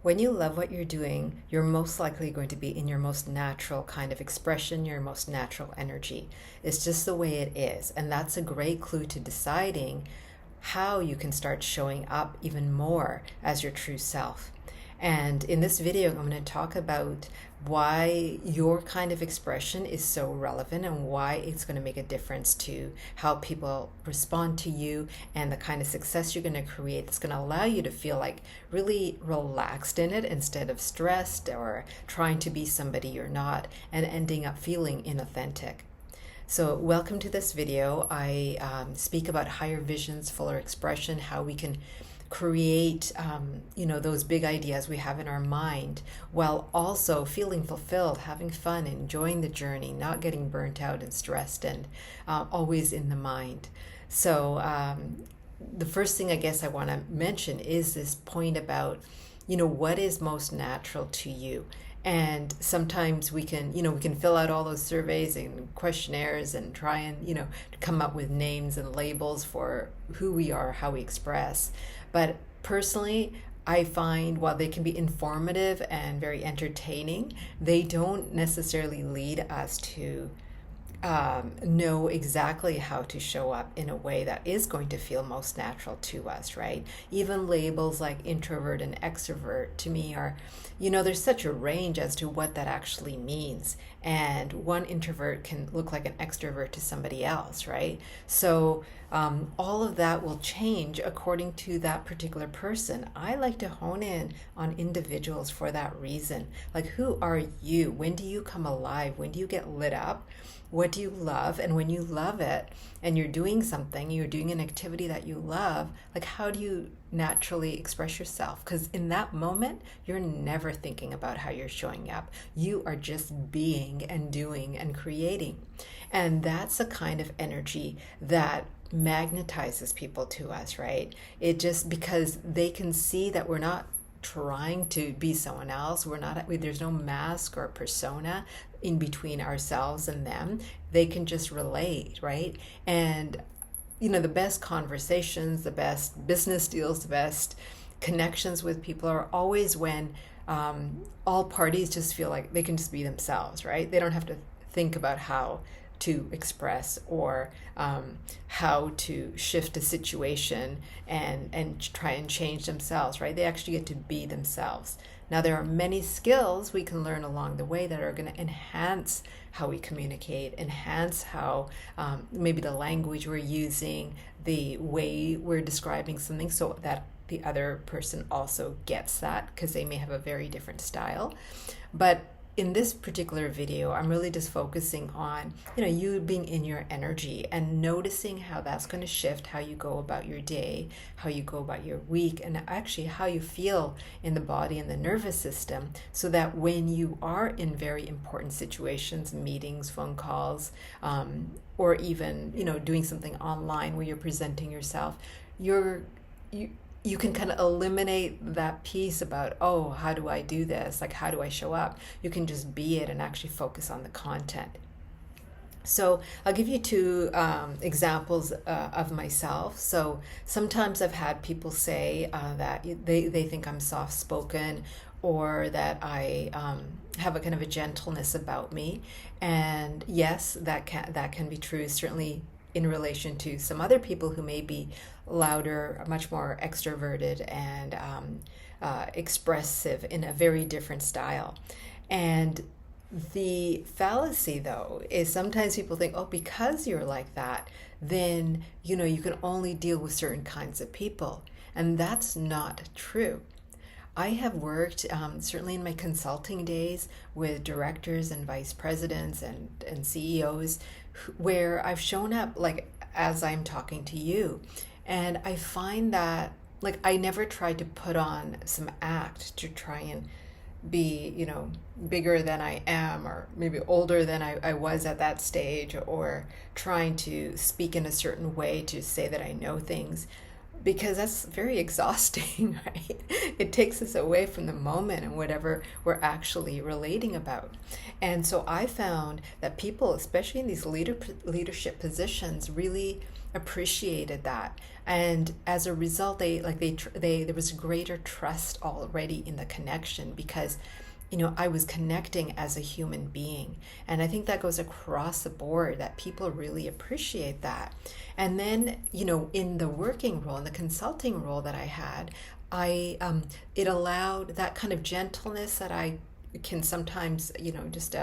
When you love what you're doing, you're most likely going to be in your most natural kind of expression, your most natural energy. It's just the way it is. And that's a great clue to deciding how you can start showing up even more as your true self. And in this video, I'm going to talk about why your kind of expression is so relevant and why it's going to make a difference to how people respond to you and the kind of success you're going to create that's going to allow you to feel like really relaxed in it instead of stressed or trying to be somebody you're not and ending up feeling inauthentic. So welcome to this video. I speak about higher visions, fuller expression, how we can create those big ideas we have in our mind while also feeling fulfilled, having fun, enjoying the journey, not getting burnt out and stressed and always in the mind. So the first thing I guess I want to mention is this point about what is most natural to you. And sometimes we can fill out all those surveys and questionnaires and try and come up with names and labels for who we are, how we express. But personally, I find while they can be informative and very entertaining, they don't necessarily lead us to know exactly how to show up in a way that is going to feel most natural to us, right? Even labels like introvert and extrovert to me are, there's such a range as to what that actually means. And one introvert can look like an extrovert to somebody else, right? So all of that will change according to that particular person. I like to hone in on individuals for that reason. Like, who are you? When do you come alive? When do you get lit up? What do you love? And when you love it and you're doing something, you're doing an activity that you love, like how do you naturally express yourself? Because in that moment, you're never thinking about how you're showing up. You are just being and doing and creating. And that's a kind of energy that magnetizes people to us, right? It just because they can see that we're not trying to be someone else. There's no mask or persona in between ourselves and them. They can just relate, right? And the best conversations, the best business deals, the best connections with people are always when all parties just feel like they can just be themselves, right? They don't have to think about how to express or how to shift a situation and try and change themselves, right? They actually get to be themselves. Now, there are many skills we can learn along the way that are going to enhance how we communicate, enhance how maybe the language we're using, the way we're describing something so that the other person also gets that, because they may have a very different style. But in this particular video, I'm really just focusing on, you being in your energy and noticing how that's going to shift how you go about your day, how you go about your week, and actually how you feel in the body and the nervous system, so that when you are in very important situations, meetings, phone calls, or even, doing something online where you're presenting yourself, you can kind of eliminate that piece about, oh, how do I do this? Like, how do I show up? You can just be it and actually focus on the content. So I'll give you two examples of myself. So sometimes I've had people say that they think I'm soft-spoken or that I have a kind of a gentleness about me. And yes, that can be true, certainly in relation to some other people who may be louder, much more extroverted and expressive in a very different style. And the fallacy, though, is sometimes people think, oh, because you're like that, then, you can only deal with certain kinds of people. And that's not true. I have worked, certainly in my consulting days, with directors and vice presidents and CEOs where I've shown up like as I'm talking to you. And I find that I never tried to put on some act to try and be, bigger than I am, or maybe older than I was at that stage, or trying to speak in a certain way to say that I know things, because that's very exhausting, right? It takes us away from the moment and whatever we're actually relating about. And so I found that people, especially in these leadership positions, really appreciated that. And as a result, they there was greater trust already in the connection, because I was connecting as a human being. And I think that goes across the board, that people really appreciate that. And then, in the working role, in the consulting role that I had, it allowed that kind of gentleness that I can sometimes, just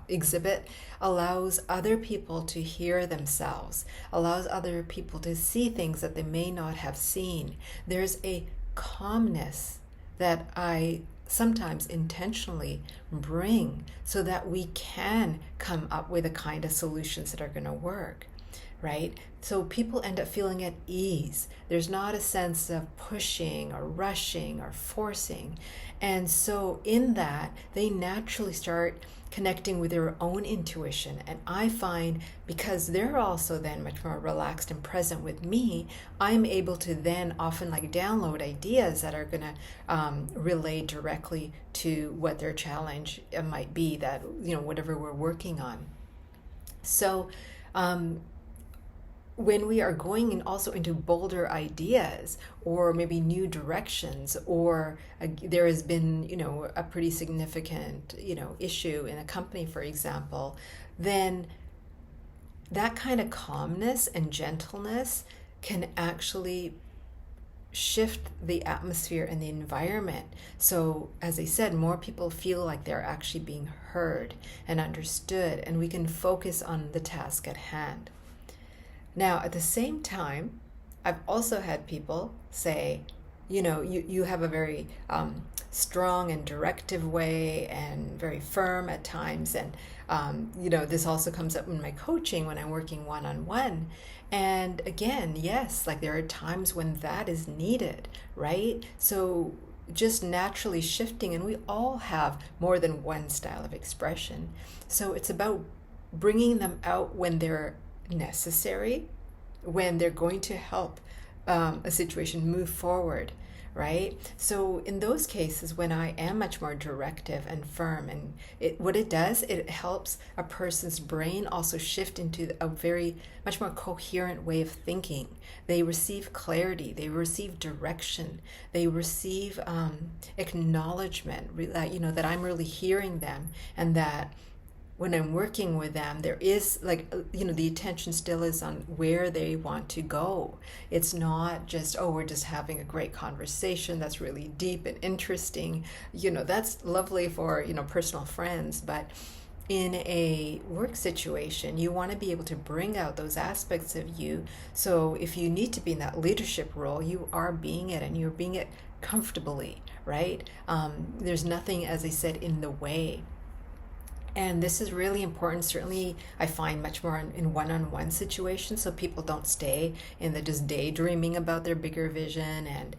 exhibit, allows other people to hear themselves, allows other people to see things that they may not have seen. There's a calmness that I sometimes intentionally bring so that we can come up with the kind of solutions that are going to work, right? So people end up feeling at ease. There's not a sense of pushing or rushing or forcing. And so in that, they naturally start connecting with their own intuition. And I find, because they're also then much more relaxed and present with me, I'm able to then often download ideas that are going to relate directly to what their challenge might be, that, whatever we're working on. So, when we are going in also into bolder ideas, or maybe new directions, or there has been, a pretty significant, issue in a company, for example, then that kind of calmness and gentleness can actually shift the atmosphere and the environment. So, as I said, more people feel like they're actually being heard and understood, and we can focus on the task at hand. Now, at the same time, I've also had people say, you have a very strong and directive way, and very firm at times. And, this also comes up in my coaching when I'm working one-on-one. And again, yes, there are times when that is needed, right? So just naturally shifting, and we all have more than one style of expression. So it's about bringing them out when they're necessary, when they're going to help a situation move forward, right? So in those cases, when I am much more directive and firm, and what it does, it helps a person's brain also shift into a very much more coherent way of thinking. They receive clarity, they receive direction, they receive acknowledgement, that I'm really hearing them, and that when I'm working with them, there is the attention still is on where they want to go. It's not just, we're just having a great conversation that's really deep and interesting. That's lovely for, personal friends, but in a work situation, you want to be able to bring out those aspects of you. So if you need to be in that leadership role, you are being it, and you're being it comfortably, right? There's nothing, as I said, in the way. And this is really important. Certainly, I find much more in one-on-one situations, so people don't stay in the just daydreaming about their bigger vision, and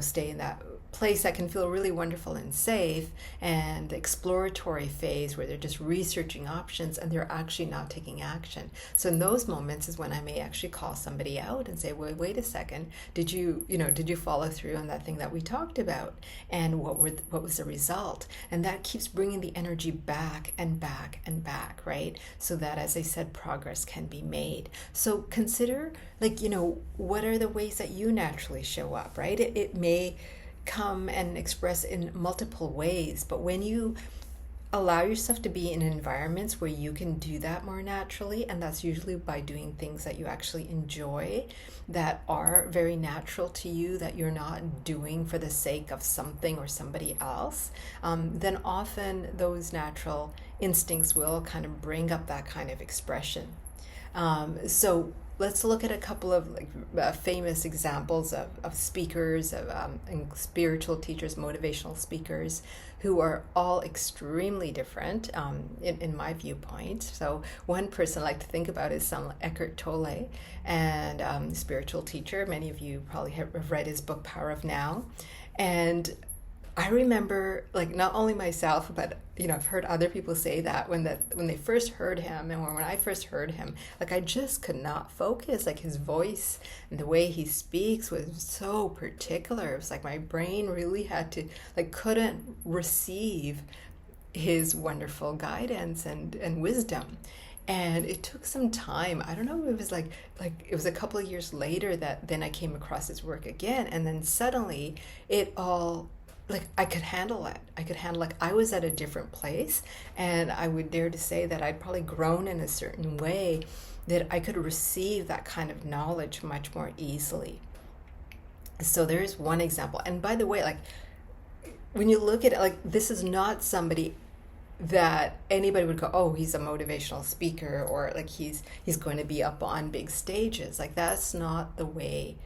stay in that place that can feel really wonderful and safe, and the exploratory phase where they're just researching options and they're actually not taking action. So in those moments is when I may actually call somebody out and say, well, wait a second, did you follow through on that thing that we talked about, and what was the result? And that keeps bringing the energy back and back and back, right? So that, as I said, progress can be made. So consider, what are the ways that you naturally show up, right? It may come and express in multiple ways, but when you allow yourself to be in environments where you can do that more naturally, and that's usually by doing things that you actually enjoy, that are very natural to you, that you're not doing for the sake of something or somebody else, then often those natural instincts will kind of bring up that kind of expression. So let's look at a couple of famous examples of speakers, and spiritual teachers, motivational speakers, who are all extremely different in my viewpoint. So one person I like to think about is Eckhart Tolle, and spiritual teacher. Many of you probably have read his book, Power of Now. And I remember, not only myself, but I've heard other people say that when they first heard him, and when I first heard him, I just could not focus. His voice and the way he speaks was so particular. It was my brain really had to couldn't receive his wonderful guidance and wisdom. And it took some time. I don't know, it was like it was a couple of years later that then I came across his work again, and then suddenly it all, like, I could handle it. I could handle, like, I was at a different place, and I would dare to say that I'd probably grown in a certain way that I could receive that kind of knowledge much more easily. So there's one example. And by the way, like, when you look at it, like, this is not somebody that anybody would go, oh, he's a motivational speaker, or like he's going to be up on big stages. Like, that's not the way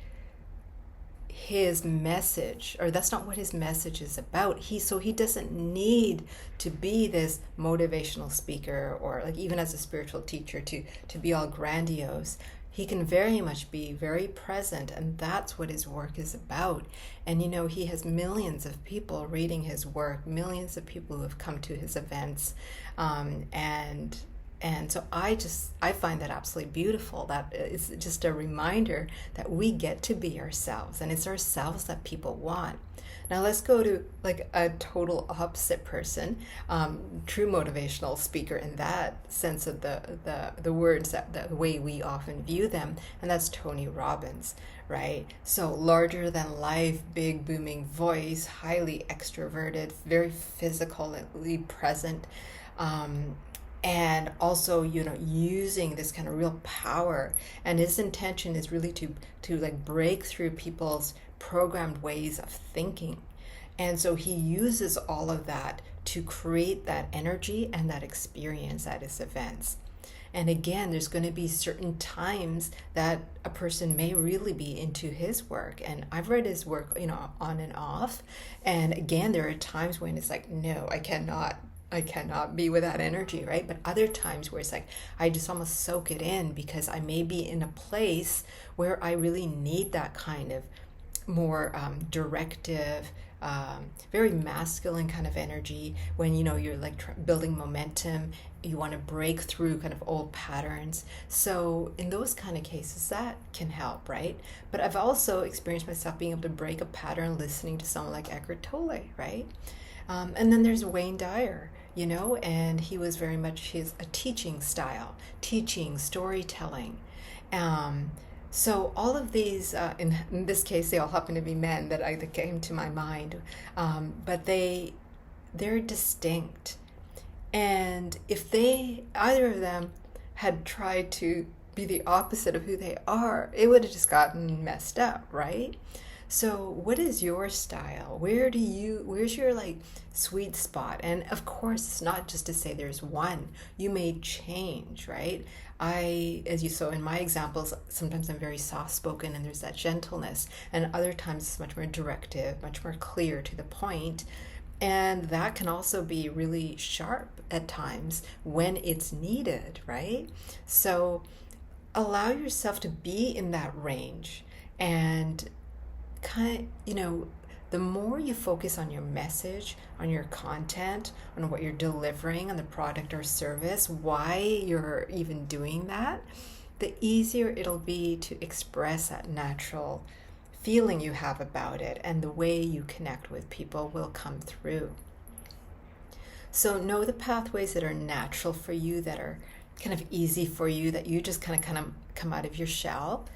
his message, or that's not what his message is about. He doesn't need to be this motivational speaker, or like even as a spiritual teacher to be all grandiose. He can very much be very present, and that's what his work is about. And he has millions of people reading his work, millions of people who have come to his events, and so I find that absolutely beautiful. That is just a reminder that we get to be ourselves, and it's ourselves that people want. Now let's go to like a total opposite person, true motivational speaker in that sense of the words, that the way we often view them, and that's Tony Robbins, right? So larger than life, big booming voice, highly extroverted, very physically present, and also using this kind of real power. And his intention is really to like break through people's programmed ways of thinking. And so he uses all of that to create that energy and that experience at his events. And again, there's going to be certain times that a person may really be into his work. And I've read his work, on and off. And again, there are times when it's like, no, I cannot be with that energy, right? But other times where it's like, I just almost soak it in, because I may be in a place where I really need that kind of more directive, very masculine kind of energy, when you're like building momentum, you want to break through kind of old patterns. So in those kind of cases, that can help, right? But I've also experienced myself being able to break a pattern listening to someone like Eckhart Tolle, right? And then there's Wayne Dyer, and he was very much a teaching style, teaching, storytelling. So all of these, in this case, they all happen to be men that came to my mind, but they're distinct. And if either of them had tried to be the opposite of who they are, it would have just gotten messed up, right? So what is your style? Where's your like sweet spot? And of course, it's not just to say there's one. You may change, right? As you saw in my examples, sometimes I'm very soft-spoken and there's that gentleness. And other times it's much more directive, much more clear to the point. And that can also be really sharp at times when it's needed, right? So allow yourself to be in that range, and kind of, the more you focus on your message, on your content, on what you're delivering, on the product or service, why you're even doing that, the easier it'll be to express that natural feeling you have about it, and the way you connect with people will come through. So know the pathways that are natural for you, that are kind of easy for you, that you just kind of come out of your shell.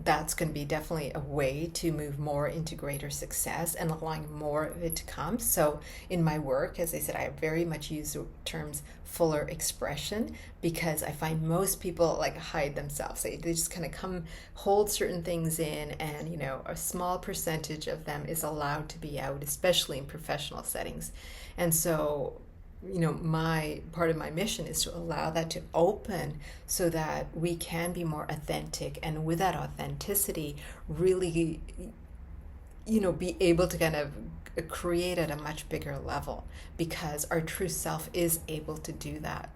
That's going to be definitely a way to move more into greater success and allowing more of it to come. So in my work, as I said, I very much use the terms fuller expression, because I find most people like hide themselves. They just kind of hold certain things in, and a small percentage of them is allowed to be out, especially in professional settings. And so my part of my mission is to allow that to open, so that we can be more authentic, and with that authenticity really be able to kind of create at a much bigger level, because our true self is able to do that.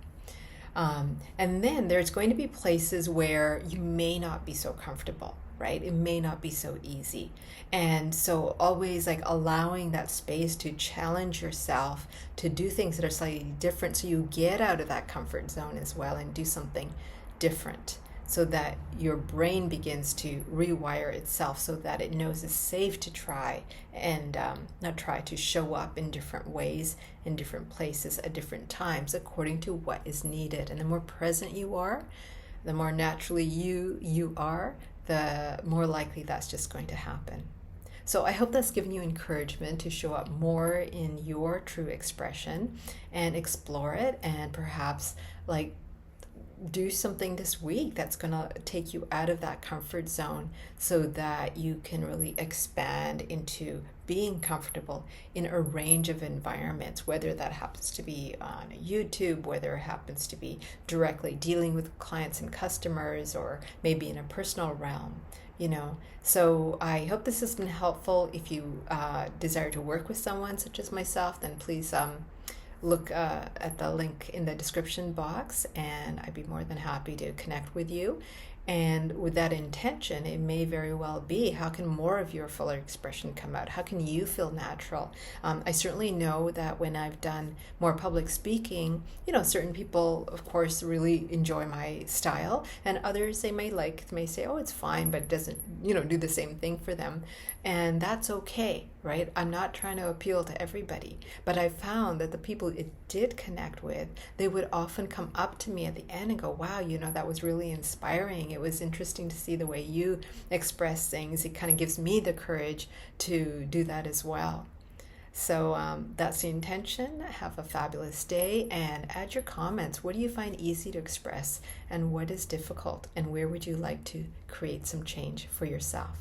And then there's going to be places where you may not be so comfortable, right? It may not be so easy. And so always like allowing that space to challenge yourself to do things that are slightly different, so you get out of that comfort zone as well and do something different. so that your brain begins to rewire itself so that it knows it's safe to try and not try to show up in different ways, in different places, at different times, according to what is needed. And the more present you are, the more naturally you are, the more likely that's just going to happen. So I hope that's given you encouragement to show up more in your true expression and explore it, and perhaps like do something this week that's going to take you out of that comfort zone so that you can really expand into being comfortable in a range of environments, whether that happens to be on YouTube, whether it happens to be directly dealing with clients and customers, or maybe in a personal realm. So I hope this has been helpful. If you desire to work with someone such as myself, then please look at the link in the description box, and I'd be more than happy to connect with you. And with that intention, it may very well be, how can more of your fuller expression come out? How can you feel natural? I certainly know that when I've done more public speaking, certain people, of course, really enjoy my style, and others they may say, oh, it's fine, but it doesn't, do the same thing for them. And that's okay, right? I'm not trying to appeal to everybody, but I found that the people it did connect with, they would often come up to me at the end and go, wow, that was really inspiring. It was interesting to see the way you express things. It kind of gives me the courage to do that as well. So that's the intention. Have a fabulous day, and add your comments. What do you find easy to express, and what is difficult, and where would you like to create some change for yourself?